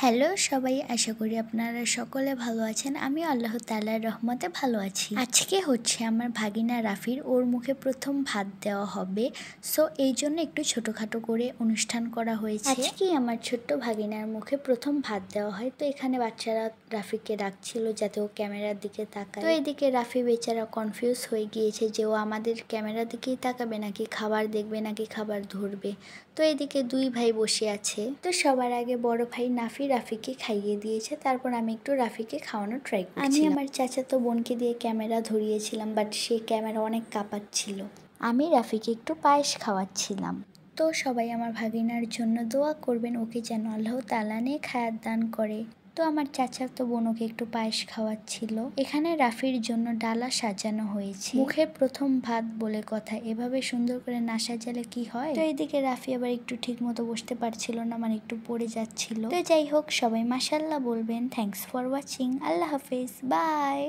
Hello সবাই, আশা করি আপনারা সকলে ভালো আছেন। আমি আল্লাহ তাআলার রহমতে ভালো আছি। আজকে হচ্ছে আমার ভাগিনা রাফির ওর মুখে প্রথম ভাত দেওয়া হবে। সো এই জন্য একটু ছোটোখাটো করে অনুষ্ঠান করা হয়েছে। আজকেই আমার ছোট্ট ভাগিনার মুখে প্রথম ভাত দেওয়া হয়। তো এখানে বাচ্চারা রাফিকে ডাকছিল যাতে ও ক্যামেরার দিকে তাকায়। তো এদিকে রাফি বেচারা কনফিউজ হয়ে গিয়েছে যে ও আমাদের ক্যামেরার দিকেই তাকাবে নাকি খাবার দেখবে নাকি খাবার ধরবে। তো এদিকে দুই ভাই বসে আছে। তো সবার আগে বড় ভাই নাফি রাফিকে খাইয়ে দিয়েছে, তারপর আমি একটু রাফিকে খাওয়ানোর ট্রাই করছিলাম। আমি আমার চাচাতো বোনকে দিয়ে ক্যামেরা ধরিয়েছিলাম, বাট সে ক্যামেরা অনেক কাঁপাচ্ছিল। আমি রাফিকে একটু পায়েস খাওয়াচ্ছিলাম। তো সবাই আমার ভাগিনার জন্য দোয়া করবেন, ওকে যেন আল্লাহ তাআলা নেক হায়াত দান করে। তো আমার চাচাতো বোন ওকে একটু পায়েস খাওয়াচ্ছিল। এখানে রাফির জন্য ডালা সাজানো হয়েছে। মুখের প্রথম ভাত বলে কথা, এভাবে সুন্দর করে না সাজালে কি হয়। তো এইদিকে রাফি আবার একটু ঠিক মতো বসতে পারছিল না, মানে একটু পড়ে যাচ্ছিল। তো যাই হোক, সবাই মাশাআল্লাহ বলবেন। Thanks for watching. আল্লাহ হাফেজ, বাই।